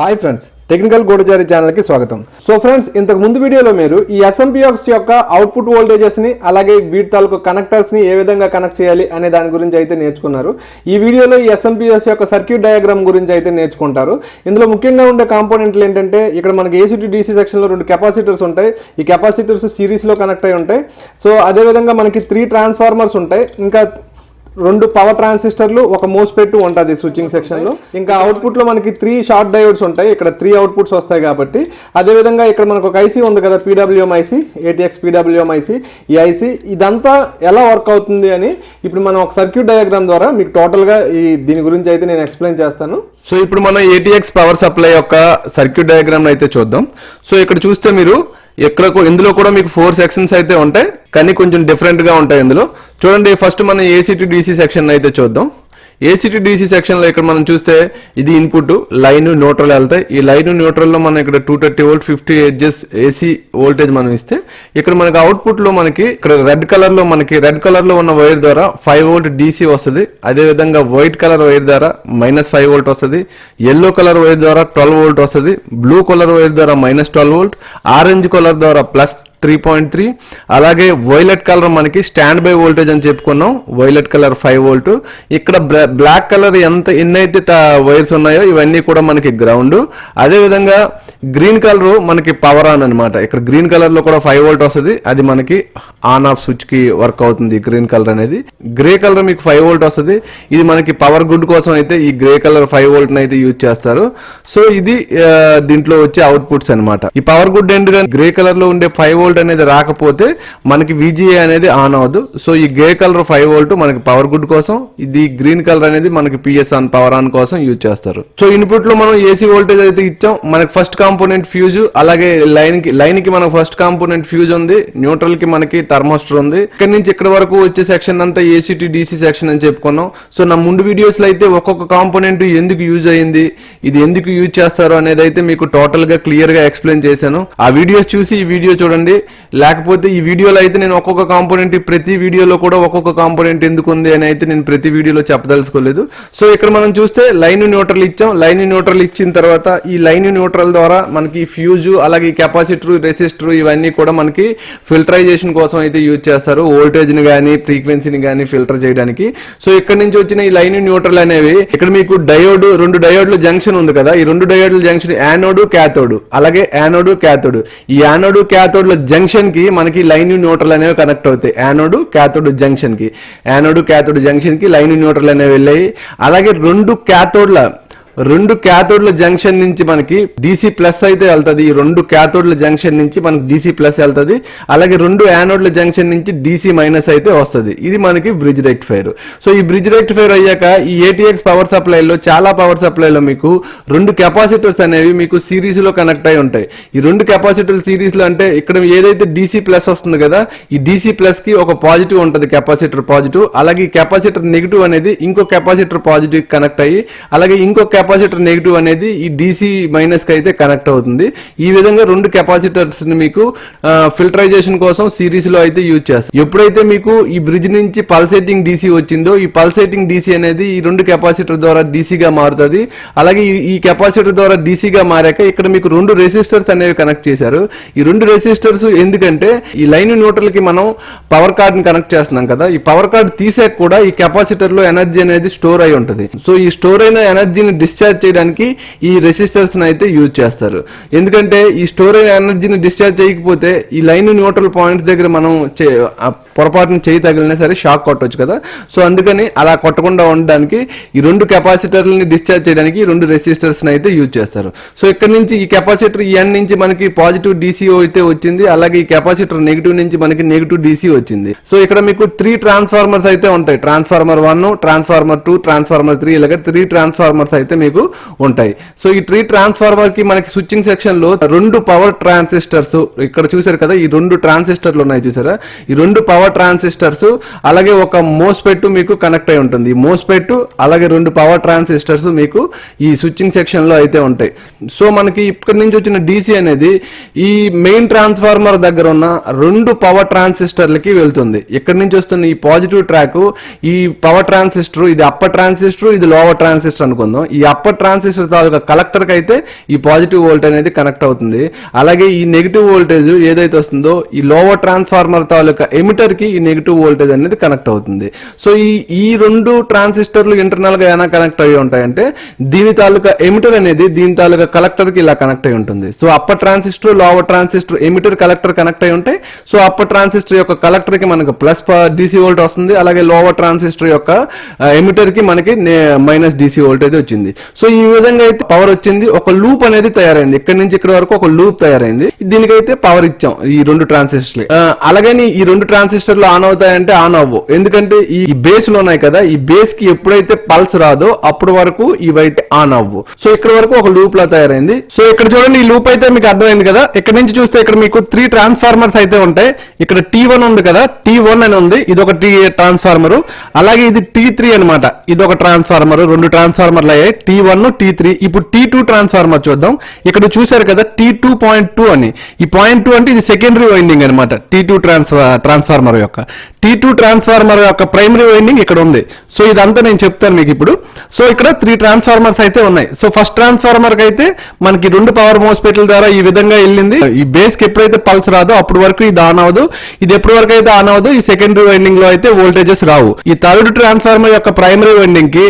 Hi friends, technical గూఢచారి channel కి స్వాగతం. So friends, ఇంతకు ముందు వీడియోలో మీరు ఈ SMPS యొక్క అవుట్పుట్ వోల్టేజెస్ ని అలాగే వీటి తాలూకు కనెక్టర్స్ ని ఏ విధంగా కనెక్ట్ చేయాలి అనే దాని గురించి అయితే నేర్చుకున్నారు. ఈ వీడియోలో ఈ SMPS యొక్క సర్క్యూట్ డయాగ్రామ్ గురించి అయితే నేర్చుకుంటారు. ఇందులో ముఖ్యంగా ఉండే కాంపోనెంట్లు ఏంటంటే ఇక్కడ మనకి AC to DC సెక్షన్ లో 2 కెపాసిటర్స్ ఉంటాయి. ఈ కెపాసిటర్స్ సిరీస్ లో కనెక్ట్ అయి ఉంటాయి. సో అదే విధంగా మనకి 3 ట్రాన్స్ఫార్మర్స్ ఉంటాయి. ఇంకా 2 పవర్ ట్రాన్సిస్టర్లు, ఒక మోస్ఫెట్ ఉంటుంది స్విచ్చింగ్ సెక్షన్ లో. ఇంకా అవుట్పుట్ లో మనకి 3 షార్ట్ డయోడ్స్ ఉంటాయి. ఇక్కడ 3 అవుట్పుట్స్ వస్తాయి కాబట్టి. అదే విధంగా ఇక్కడ మనకు ఒక ఐసీ ఉంది కదా, PWM IC, ATX PWM IC. ఈ ఐసీ ఇదంతా ఎలా వర్క్ అవుతుంది అని ఇప్పుడు మనం ఒక సర్క్యూట్ డయాగ్రామ్ ద్వారా మీకు టోటల్ గా దీని గురించి అయితే నేను ఎక్స్ప్లెయిన్ చేస్తాను. సో ఇప్పుడు మనం ATX పవర్ సప్లై యొక్క సర్క్యూట్ డయాగ్రామ్ అయితే చూద్దాం. సో ఇక్కడ చూస్తే మీరు ఇందులో కూడా మీకు 4 సెక్షన్స్ అయితే ఉంటాయి, కానీ కొంచెం డిఫరెంట్ గా ఉంటాయి. ఇందులో చూడండి, ఫస్ట్ మనం AC to DC సెక్షన్ అయితే చూద్దాం. AC to DC సెక్షన్ లో ఇక్కడ మనం చూస్తే ఇది ఇన్పుట్, లైన్, న్యూట్రల్ వెళ్తాయి. ఈ లైన్ న్యూట్రల్ లో మనం ఇక్కడ 230 వోల్ట్ 50 హెర్ట్జ్ AC వోల్టేజ్ మనం ఇస్తే, ఇక్కడ మనకి అవుట్పుట్ లో మనకి ఇక్కడ రెడ్ కలర్ లో ఉన్న వైర్ ద్వారా 5 వోల్ట్ DC వస్తుంది. అదే విధంగా వైట్ కలర్ వైర్ ద్వారా -5 వోల్ట్ వస్తుంది. ఎల్లో కలర్ వైర్ ద్వారా 12 వోల్ట్ వస్తుంది. బ్లూ కలర్ వైర్ ద్వారా -12 వోల్ట్. ఆరెంజ్ కలర్ ద్వారా +3.3. అలాగే వైలెట్ కలర్ మనకి స్టాండ్ బై వోల్టేజ్ అని చెప్పుకున్నాం. Violet colour 5 volt. ఇక్కడ బ్లాక్ కలర్ ఎన్నైతే వైర్స్ ఉన్నాయో ఇవన్నీ కూడా మనకి గ్రౌండ్. అదే విధంగా గ్రీన్ కలర్ మనకి పవర్ ఆన్ అనమాట. ఇక్కడ గ్రీన్ కలర్ లో కూడా 5 వోల్ట్ వస్తుంది. అది మనకి ఆన్ ఆఫ్ స్విచ్ కి వర్క్ అవుతుంది. గ్రీన్ కలర్ అనేది. గ్రే కలర్ మీకు 5 వోల్ట్ వస్తుంది. ఇది మనకి పవర్ గుడ్ కోసం అయితే ఈ గ్రే కలర్ 5 వోల్ట్ అయితే యూజ్ చేస్తారు. సో ఇది దీంట్లో వచ్చే అవుట్పుట్స్ అనమాట. ఈ power good end grey colour లో ఉండే 5 వోల్ట్ అనేది రాకపోతే మనకి VGA అనేది ఆన్ అవ్వదు. సో ఈ గ్రే కలర్ 5 వోల్ట్ మనకి పవర్ గుడ్ కోసం, ఇది గ్రీన్ కలర్ అనేది మనకి PS ఆన్ పవర్ ఆన్ కోసం యూజ్ చేస్తారు. సో ఇన్పుట్ లో మనం AC వోల్టేజ్ అయితే ఇచ్చాం. మనకి ఫస్ట్ కాంపోనెంట్ ఫ్యూజ్, అలాగే లైన్ కి మనకు ఫస్ట్ కాంపోనెంట్ ఫ్యూజ్ ఉంది. న్యూట్రల్ కి మనకి థర్మోస్టర్ ఉంది. ఇక్కడ నుంచి ఇక్కడ వరకు వచ్చే సెక్షన్ అంతా AC to DC సెక్షన్ అని చెప్పుకున్నాం. సో నా ముందు వీడియోస్ లో అయితే ఒక్కొక్క కాంపోనెంట్ ఎందుకు యూజ్ అయ్యింది, ఇది ఎందుకు యూజ్ చేస్తారు అనేది అయితే మీకు టోటల్ గా క్లియర్ గా ఎక్స్ప్లెయిన్ చేశాను. ఆ వీడియోస్ చూసి ఈ వీడియో చూడండి. లేకపోతే ఈ వీడియోలో అయితే నేను ఒక్కొక్క కాంపోనెంట్, ప్రతి వీడియోలో కూడా ఒక్కొక్క కాంపోనెంట్ ఎందుకు ఉంది అని అయితే నేను ప్రతి వీడియోలో చెప్పదలుచుకోలేదు. సో ఇక్కడ మనం చూస్తే లైన్ న్యూట్రల్ ఇచ్చాం. లైన్ న్యూట్రల్ ఇచ్చిన తర్వాత ఈ లైన్ న్యూట్రల్ ద్వారా మనకి ఫ్యూజ్, అలాగే కెపాసిటర్, రెసిస్టర్ ఇవన్నీ కూడా మనకి ఫిల్టరైజేషన్ కోసం అయితే యూజ్ చేస్తారు. వోల్టేజ్ ని కానీ ఫ్రీక్వెన్సీని కానీ ఫిల్టర్ చేయడానికి. సో ఇక్కడ నుంచి వచ్చిన ఈ లైన్ న్యూట్రల్ అనేవి, ఇక్కడ మీకు డయోడ్, 2 డయోడ్ల జంక్షన్ ఉంది కదా, ఈ 2 డయోడ్ల జంక్షన్ యానోడ్ క్యాథోడ్, అలాగే యానోడ్ క్యాథోడ్. ఈ యానోడ్ క్యాథోడ్ల జంక్షన్ కి మనకి లైన్ న్యూట్రల్ అనేవి కనెక్ట్ అవుతాయి. యానోడ్ క్యాథోడ్ జంక్షన్ కి లైన్ న్యూట్రల్ అనేవి వెళ్ళాయి. అలాగే 2 క్యాథోడ్ల జంక్షన్ నుంచి మనకి DC ప్లస్ అయితే వెళ్తుంది. ఈ 2 క్యాథోడ్ల జంక్షన్ నుంచి మనకి DC ప్లస్ వెళ్తుంది. అలాగే 2 యానోడ్ల జంక్షన్ నుంచి DC మైనస్ అయితే వస్తుంది. ఇది మనకి బ్రిడ్జ్ రెక్టిఫైర్. సో ఈ బ్రిడ్జ్ రెక్టిఫైర్ అయ్యాక ఈ ATX పవర్ సప్లైలో, చాలా పవర్ సప్లైలో మీకు 2 కెపాసిటర్స్ అనేవి మీకు సిరీస్ లో కనెక్ట్ అయి ఉంటాయి. ఈ 2 కెపాసిటర్ సిరీస్ లో అంటే ఇక్కడ ఏదైతే DC ప్లస్ వస్తుంది కదా, ఈ DC ప్లస్ కి ఒక పాజిటివ్ ఉంటుంది, కెపాసిటర్ పాజిటివ్. అలాగే ఈ కెపాసిటర్ నెగిటివ్ అనేది ఇంకో కెపాసిటర్ పాజిటివ్ కనెక్ట్ అయ్యి, అలాగే ఇంకో కెపాసిటర్ నెగిటివ్ అనేది ఈ DC మైనస్ కి అయితే కనెక్ట్ అవుతుంది. ఈ విధంగా 2 కెపాసిటర్స్ ని మీకు ఫిల్టరైజేషన్ కోసం సిరీస్ లో అయితే యూజ్ చేస్తారు. ఎప్పుడైతే మీకు ఈ బ్రిడ్జ్ నుంచి పల్సేటింగ్ DC వచ్చిందో, ఈ పల్సేటింగ్ DC అనేది ఈ 2 కెపాసిటర్ ద్వారా DC గా మారుతుంది. అలాగే ఈ కెపాసిటర్ ద్వారా DC గా మారాక ఇక్కడ మీకు 2 రెసిస్టర్స్ అనేవి కనెక్ట్ చేశారు. ఈ 2 రెసిస్టర్స్ ఎందుకంటే ఈ లైన్ న్యూట్రల్ కి మనం పవర్ కార్డ్ ని కనెక్ట్ చేస్తున్నాం కదా, ఈ పవర్ కార్డ్ తీసాక కూడా ఈ కెపాసిటర్ లో ఎనర్జీ అనేది స్టోర్ అయి ఉంటుంది. సో ఈ స్టోర్ అయిన ఎనర్జీని డిశ్చార్జ్ చేయడానికి ఈ రెసిస్టర్స్ అయితే యూజ్ చేస్తారు. ఎందుకంటే ఈ స్టోర్ అయిన ఎనర్జీని డిశ్చార్జ్ చేయకపోతే ఈ లైన్ న్యూట్రల్ పాయింట్స్ దగ్గర మనం పొరపాటున చేయి తగిలినా సరే షాక్ కొట్టవచ్చు కదా. సో అందుకని అలా కొట్టకుండా ఉండడానికి ఈ 2 కెపాసిటర్లని డిశ్చార్జ్ చేయడానికి ఈ 2 రెసిస్టర్స్ అయితే యూజ్ చేస్తారు. సో ఇక్కడ నుంచి ఈ కెపాసిటర్ N నుంచి మనకి పాజిటివ్ DC అయితే వచ్చింది. అలాగే ఈ కెపాసిటర్ నెగిటివ్ నుంచి మనకి నెగిటివ్ DC వచ్చింది. సో ఇక్కడ మీకు 3 ట్రాన్స్ఫార్మర్స్ అయితే ఉంటాయి. ట్రాన్స్ఫార్మర్ 1, ట్రాన్స్ఫార్మర్ 2, ట్రాన్స్ఫార్మర్ 3, ఇలాగ 3 ట్రాన్స్ఫార్మర్స్ అయితే మీకు ఉంటాయి. సో ఈ 3 ట్రాన్స్ఫార్మర్ కి మనకి స్విచ్చింగ్ సెక్షన్ లో 2 పవర్ ట్రాన్సిస్టర్స్, ఇక్కడ చూసారు కదా, ఈ 2 ట్రాన్సిస్టర్లు ఉన్నాయి చూసారా, ఈ 2 పవర్ ట్రాన్సిస్టర్స్, అలాగే ఒక మోస్ఫెట్ మీకు కనెక్ట్ అయి ఉంటుంది. ఈ మోస్ఫెట్ అలాగే 2 పవర్ ట్రాన్సిస్టర్స్ మీకు ఈ స్విచ్చింగ్ సెక్షన్ లో అయితే ఉంటాయి. సో మనకి ఇక్కడ నుంచి వచ్చిన DC అనేది ఈ మెయిన్ ట్రాన్స్ఫార్మర్ దగ్గర ఉన్న 2 పవర్ ట్రాన్సిస్టర్లకి వెళ్తుంది. ఇక్కడ నుంచి వస్తున్న ఈ పాజిటివ్ ట్రాక్, ఈ పవర్ ట్రాన్సిస్టర్, ఇది అప్పర్ ట్రాన్సిస్టర్, ఇది లోవర్ ట్రాన్సిస్టర్ అనుకుందాం. ఈ అప్పర్ ట్రాన్సిస్టర్ తాలూకా కలెక్టర్ కి అయితే ఈ పాజిటివ్ వోల్టేజ్ అనేది కనెక్ట్ అవుతుంది. అలాగే ఈ నెగిటివ్ వోల్టేజ్ ఏదైతే వస్తుందో ఈ లోవర్ ట్రాన్స్ఫార్మర్ తాలూకా ఎమిటర్ కి ఈ నెగిటివ్ వోల్టేజ్ అనేది కనెక్ట్ అవుతుంది. సో ఈ రెండు ట్రాన్సిస్టర్లు ఇంటర్నల్ గా ఎలా కనెక్ట్ అయ్యి ఉంటాయంటే దీని తాలూకా ఎమిటర్ అనేది దీని తాలూకా కలెక్టర్ కి ఇలా కనెక్ట్ అయి ఉంటుంది. So upper transistor lower transistor emitter collector connect అయి ఉంటాయి. సో అప్పర్ ట్రాన్సిస్టర్ యొక్క కలెక్టర్ కి మనకు ప్లస్ DC వోల్ట్ వస్తుంది. అలాగే లోవర్ ట్రాన్సిస్టర్ యొక్క ఎమిటర్ కి మనకి మైనస్ DC వోల్టేజ్ వచ్చింది. సో ఈ విధంగా అయితే పవర్ వచ్చింది. ఒక లూప్ అనేది తయారైంది. ఇక్కడ నుంచి ఇక్కడ వరకు ఒక లూప్ తయారైంది. దీనికైతే పవర్ ఇచ్చాం ఈ రెండు ట్రాన్సిస్టర్లు. అలాగే ఈ రెండు ట్రాన్సిస్టర్లు ఆన్ అవుతాయంటే ఆన్ అవ్వవు. ఎందుకంటే ఈ బేస్ లో ఉన్నాయి కదా, ఈ బేస్ కి ఎప్పుడైతే పల్స్ రాదో అప్పటి వరకు ఇవైతే ఆన్ అవ్వు. సో ఇక్కడ వరకు ఒక లూప్ లా తయారైంది. సో ఇక్కడ చూడండి, ఈ లూప్ అయితే మీకు అర్థమైంది కదా. ఇక్కడ నుంచి చూస్తే ఇక్కడ మీకు 3 ట్రాన్స్ఫార్మర్స్ అయితే ఉంటాయి. ఇక్కడ T1 ఉంది కదా, T1 అని ఉంది, ఇది ఒక ట్రాన్స్ఫార్మర్. అలాగే ఇది T3 అనమాట, ఇది ఒక ట్రాన్స్ఫార్మర్. రెండు ట్రాన్స్ఫార్మర్లు అయ్యాయి, T1 T3. ఇప్పుడు T2 ట్రాన్స్ఫార్మర్ చూద్దాం. ఇక్కడ చూసారు కదా T2.2 అని. ఈ 0.2 అంటే ఇది సెకండరీ వైండింగ్ అనమాట. T2 ట్రాన్స్ఫార్మర్ యొక్క ప్రైమరీ వైండింగ్ ఇక్కడ ఉంది. సో ఇదంతా నేను చెప్తాను మీకు ఇప్పుడు. సో ఇక్కడ 3 ట్రాన్స్ఫార్మర్స్ అయితే ఉన్నాయి. సో ఫస్ట్ ట్రాన్స్ఫార్మర్ కి అయితే మనకి 2 పవర్ మోస్ఫెట్ల ద్వారా ఈ విధంగా వెళ్ళింది. ఈ బేస్ కి ఎప్పుడైతే పల్స్ రాదో అప్పటి వరకు ఇది ఆన్ అవ్వదు. ఇది ఎప్పటి వరకు అయితే ఆన్ అవ్వదు, ఈ సెకండరీ వైండింగ్ లో అయితే వోల్టేజెస్ రావు. ఈ థర్డ్ ట్రాన్స్ఫార్మర్ యొక్క ప్రైమరీ వైండింగ్ కి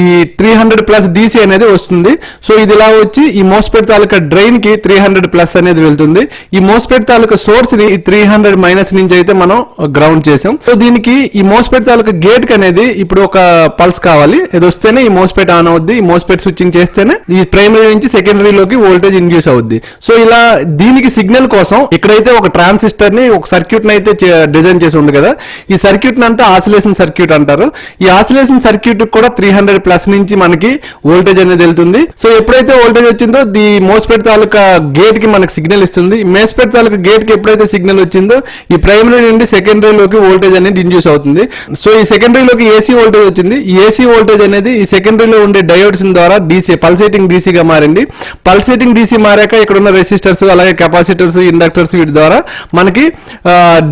ఈ 300+ DC అనేది వస్తుంది. సో ఇది ఇలా వచ్చి ఈ మోస్ఫెట్ తాలూకా డ్రైన్ కి 300+ అనేది వెళ్తుంది. ఈ మోస్ఫెట్ తాలూకా సోర్స్ ని 300- నుంచి అయితే మనం గ్రౌండ్ చేసాం. సో దీనికి ఈ మోస్ఫెట్ తాలూకా గేట్ కి అనేది ఇప్పుడు ఒక పల్స్ కావాలి. ఇది వస్తేనే ఈ మోస్ఫెట్ ఆన్ అవుద్ది. ఈ మోస్ఫెట్ స్విచ్చింగ్ చేస్తేనే ఈ ప్రైమరీ నుంచి సెకండరీలోకి వోల్టేజ్ ఇండ్యూస్ అవుద్ది. సో ఇలా దీనికి సిగ్నల్ కోసం ఇక్కడైతే ఒక ట్రాన్సిస్టర్ ని ఒక సర్క్యూట్ ని అయితే డిజైన్ చేసి ఉంది కదా. ఈ సర్క్యూట్ అంతా ఆసిలేషన్ సర్క్యూట్ అంటారు. ఈ ఆసిలేషన్ సర్క్యూట్ కూడా 300+ నుంచి మనకి వోల్టేజ్ అనేది వెళ్తుంది. సో ఎప్పుడైతే వోల్టేజ్ వచ్చిందో ది మోస్ఫెట్ తాలూకా గేట్ కి మనకి సిగ్నల్ ఇస్తుంది. మోస్ఫెట్ తాలూకా గేట్ కి ఎప్పుడైతే సిగ్నల్ వచ్చిందో ఈ ప్రైమరీ నుండి సెకండరీలోకి వోల్టేజ్ అనేది ఇండ్యూస్ అవుతుంది. సో ఈ సెకండరీలోకి AC వోల్టేజ్ వచ్చింది. ఈ AC వోల్టేజ్ అనేది ఈ సెకండరీలో ఉండే డయోడ్స్ ద్వారా పల్సేటింగ్ DC గా మారింది. పల్సేటింగ్ DC మారాక ఇక్కడ ఉన్న రెసిస్టర్స్, అలాగే కెపాసిటర్స్, ఇండక్టర్స్ వీటి ద్వారా మనకి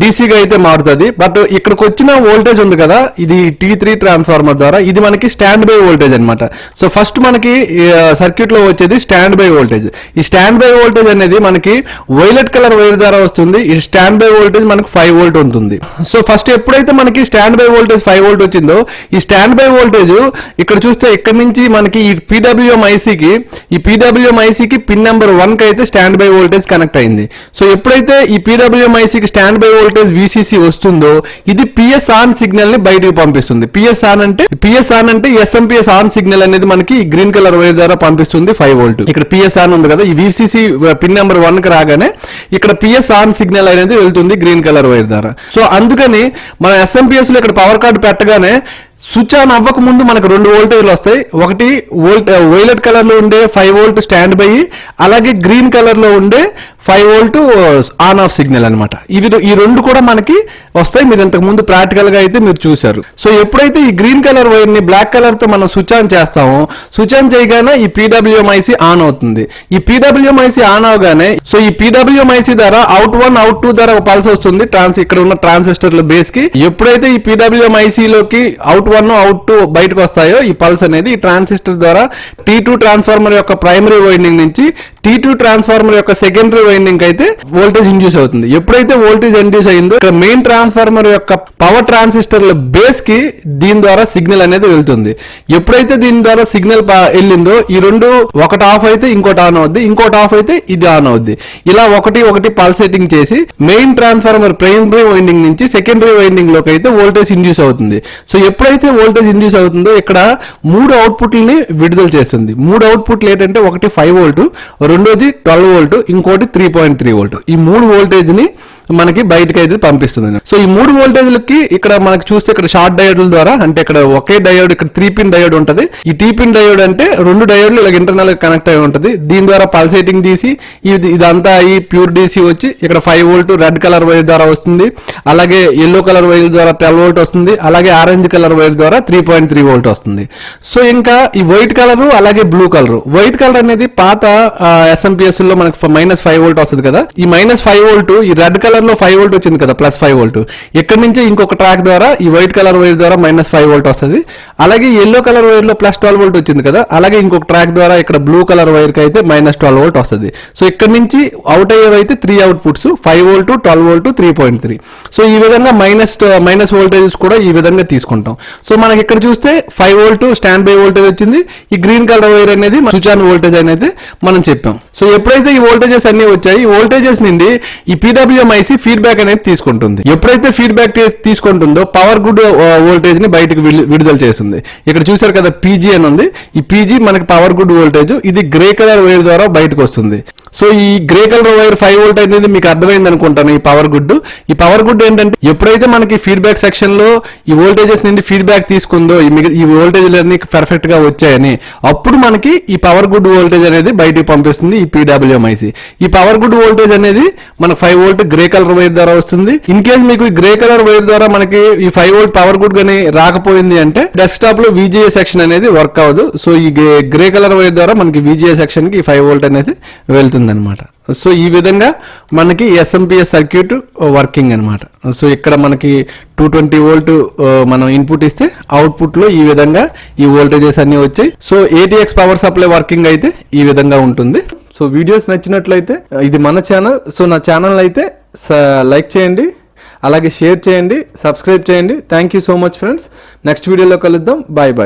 DC గా అయితే మారుతుంది. బట్ ఇక్కడికి వచ్చిన వోల్టేజ్ ఉంది కదా, ఇది T3 ట్రాన్స్ఫార్మర్ ద్వారా ఇది మనకి స్టాండ్ బై వోల్టేజ్ అనమాట. సో ఫస్ట్ మనకి సర్క్యూట్ లో వచ్చేది స్టాండ్ బై వోల్టేజ్. ఈ స్టాండ్ బై వోల్టేజ్ అనేది మనకి వైలెట్ కలర్ వైర్ ద్వారా వస్తుంది. ఈ స్టాండ్ బై వోల్టేజ్ మనకి 5 వోల్ట్ ఉంటుంది. సో ఫస్ట్ ఎప్పుడైతే మనకి స్టాండ్ బై వోల్టేజ్ 5 వోల్ట్ వచ్చిందో ఈ స్టాండ్ బై వోల్టేజ్ ఇక్కడ చూస్తే ఇక్కడ నుంచి మనకి ఈ PWM IC కి పిన్ నెంబర్ 1 కి అయితే స్టాండ్ బై వోల్టేజ్ కనెక్ట్ అయింది. సో ఎప్పుడైతే ఈ PWM IC కి స్టాండ్ బై వోల్టేజ్ VCC వస్తుందో ఇది PS ఆన్ సిగ్నల్ ని బయటకు పంపిస్తుంది. PS ఆన్ అంటే SMPS ఆన్ సిగ్నల్ అనేది మనకి గ్రీన్ కలర్ వైర్ ద్వారా పంపిస్తుంది 5 వోల్ట్. ఇక్కడ PS ఆన్ ఉంది కదా, ఈ VCC పిన్ నెంబర్ 1 కి రాగానే ఇక్కడ PS ఆన్ సిగ్నల్ అనేది వెళ్తుంది గ్రీన్ కలర్ వైర్ ద్వారా. సో అందుకని మన SMPS లో ఇక్కడ పవర్ కార్డు పెట్టగానే స్విచ్ ఆన్ అవ్వక ముందు మనకు 2 వోల్టేజ్లు వస్తాయి. ఒకటి వైలెట్ కలర్ లో ఉండే 5 వోల్ట్ స్టాండ్ బై, అలాగే గ్రీన్ కలర్ లో ఉండే 5 వోల్ట్ ఆన్ ఆఫ్ సిగ్నల్ అనమాట. ఈ రెండు కూడా మనకి వస్తాయి. మీరు ఇంతకు ముందు ప్రాక్టికల్ గా అయితే మీరు చూసారు. సో ఎప్పుడైతే ఈ గ్రీన్ కలర్ వైర్ ని బ్లాక్ కలర్ తో మనం స్విచ్ ఆన్ చేస్తామో, స్విచ్ ఆన్ చేయగానే ఈ PWM IC ఆన్ అవుతుంది. ఈ PWM IC ఆన్ అవగానే సో ఈ PWM IC ద్వారా అవుట్ 1 అవుట్ 2 ద్వారా ఒక పల్స్ వస్తుంది ఇక్కడ ఉన్న ట్రాన్సిస్టర్ల బేస్ కి. ఎప్పుడైతే ఈ PWM IC లోకి అవుట్ 1 అవుట్ 2 బయటకు వస్తాయో ఈ పల్స్ అనేది ఈ ట్రాన్సిస్టర్ ద్వారా T2 ట్రాన్స్ఫార్మర్ యొక్క ప్రైమరీ వైండింగ్ నుంచి T2 ట్రాన్స్ఫార్మర్ యొక్క సెకండరీ వైండింగ్ అయితే వోల్టేజ్ ఇండ్యూస్ అవుతుంది. ఎప్పుడైతే వోల్టేజ్ ఇండ్యూస్ అయిందో ఇక్కడ మెయిన్ ట్రాన్స్ఫార్మర్ యొక్క పవర్ ట్రాన్సిస్టర్ల బేస్ కి దీని ద్వారా సిగ్నల్ అనేది వెళ్తుంది. ఎప్పుడైతే దీని ద్వారా సిగ్నల్ వెళ్ళిందో ఈ రెండు ఒకటి ఆఫ్ అయితే ఇంకోటి ఆన్ అవుద్ది, ఇంకోటి ఆఫ్ అయితే ఇది ఆన్ అవుద్ది. ఇలా ఒకటి పల్సేటింగ్ చేసి మెయిన్ ట్రాన్స్ఫార్మర్ ప్రైమరీ వైండింగ్ నుంచి సెకండరీ వైండింగ్ లోకి అయితే వోల్టేజ్ ఇండ్యూస్ అవుతుంది. సో ఎప్పుడైతే వోల్టేజ్ ఇండ్యూస్ అవుతుందో ఇక్కడ 3 అవుట్పుట్లని విడుదల చేస్తుంది. 3 అవుట్పుట్లు ఏంటంటే ఒకటి 5 వోల్ట్, రెండోది 12 వోల్ట్, ఇంకోటి 3.3 వోల్ట్. ఈ 3 వోల్టేజ్ ని మనకి బయటకి అయితే పంపిస్తుంది. సో ఈ 3 వోల్టేజ్లకి ఇక్కడ మనకి చూస్తే ఇక్కడ షార్ట్ డయోడ్ల ద్వారా, అంటే ఇక్కడ ఒకే డయోడ్, ఇక్కడ 3 పిన్ డయోడ్ ఉంటుంది. ఈ T పిన్ డయోడ్ అంటే 2 డయోడ్లు ఇలా ఇంటర్నల్ గా కనెక్ట్ అయి ఉంటుంది. దీని ద్వారా పల్సేటింగ్ DC, ఇదంతా ఈ ప్యూర్ DC వచ్చి ఇక్కడ 5 వోల్ట్ రెడ్ కలర్ వైర్ ద్వారా వస్తుంది. అలాగే ఎల్లో కలర్ వైర్ ద్వారా 12 వోల్ట్ వస్తుంది. అలాగే ఆరెంజ్ కలర్ వైర్ ద్వారా 3.3 వోల్ట్ వస్తుంది. సో ఇంకా ఈ వైట్ కలర్ అలాగే బ్లూ కలర్. వైట్ కలర్ అనేది పాత SMPS లో మనకి -5 వోల్ట్ వస్తుంది కదా. ఈ -5 వోల్ట్ ఈ రెడ్ కలర్ కలర్ లో 5 వోల్ట్ వచ్చింది కదా, +5 వోల్ట్, ఇక్కడ నుంచి ఇంకొక ట్రాక్ ద్వారా ఈ వైట్ కలర్ వైర్ ద్వారా -5 వోల్ట్ వస్తుంది. అలాగే ఎల్లో కలర్ వైర్ లో +12 వోల్ట్ వచ్చింది కదా, అలాగే ఇంకొక ట్రాక్ ద్వారా ఇక్కడ బ్లూ కలర్ వైర్ కి అయితే -12 వోల్ట్ వస్తుంది. సో ఇక్కడ నుంచి అవుట్ అయ్యేవైతే 3 అవుట్పుట్స్, 5 వోల్ట్, 12 వోల్ట్, 3.3. సో ఈ విధంగా మైనస్ వోల్టేజెస్ కూడా ఈ విధంగా తీసుకుంటాం. సో మనకి ఇక్కడ చూస్తే 5 వోల్ట్ స్టాండ్ బై వోల్టేజ్ వచ్చింది. ఈ గ్రీన్ కలర్ వైర్ అనేది స్విచ్ ఆన్ వోల్టేజ్ అనేది మనం చెప్పాం. సో ఎప్పుడైతే ఈ వోల్టేజెస్ అన్ని వచ్చాయి, ఈ వోల్టేజెస్ నుండి ఈ PWM-IC ఫీడ్బ్యాక్ అనేది తీసుకుంటుంది. ఎప్పుడైతే ఫీడ్బ్యాక్ తీసుకుంటుందో పవర్ గుడ్ వోల్టేజ్ ని బయటకు విడుదల చేస్తుంది. ఇక్కడ చూసారు కదా PG అని ఉంది. ఈ PG మనకి పవర్ గుడ్ వోల్టేజ్, ఇది గ్రే కలర్ వైర్ ద్వారా బయటకు వస్తుంది. సో ఈ గ్రే కలర్ వైర్ 5 వోల్ట్ అనేది మీకు అర్థమైంది అనుకుంటాను. ఈ పవర్ గుడ్ ఏంటంటే ఎప్పుడైతే మనకి ఫీడ్బ్యాక్ సెక్షన్ లో ఈ వోల్టేజెస్ నుండి ఫీడ్బ్యాక్ తీసుకుందో, ఈ వోల్టేజ్లన్నీ పర్ఫెక్ట్ గా వచ్చాయని, అప్పుడు మనకి ఈ పవర్ గుడ్ వోల్టేజ్ అనేది బయటికి పంపిస్తుంది ఈ PWM-IC. ఈ పవర్ గుడ్ వోల్టేజ్ అనేది మనకు 5 వోల్ట్ గ్రే కలర్ వైర్ ద్వారా వస్తుంది. ఇన్ కేస్ మీకు ఈ గ్రే కలర్ వైర్ ద్వారా మనకి ఈ 5 వోల్ట్ పవర్ గుడ్ గానీ రాకపోయింది అంటే డెస్క్టాప్ లో VGA సెక్షన్ అనేది వర్క్ అవ్వదు. సో ఈ గ్రే కలర్ వైర్ ద్వారా మనకి VGA సెక్షన్ కి 5 వోల్ట్ అనేది వెళ్తుంది అనమాట. సో ఈ విధంగా మనకి SMPS సర్క్యూట్ వర్కింగ్ అనమాట. సో ఇక్కడ మనకి 220 వోల్ట్ మనం ఇన్పుట్ ఇస్తే అవుట్పుట్ లో ఈ విధంగా ఈ వోల్టేజెస్ అన్ని వచ్చాయి. So ATX power supply working అయితే ఈ విధంగా ఉంటుంది. సో వీడియోస్ నచ్చినట్లయితే, ఇది మన ఛానల్, సో నా ఛానల్ అయితే లైక్ చేయండి, అలాగే షేర్ చేయండి, సబ్స్క్రైబ్ చేయండి. Thank you so much friends. Next వీడియోలో కలుద్దాం. Bye bye.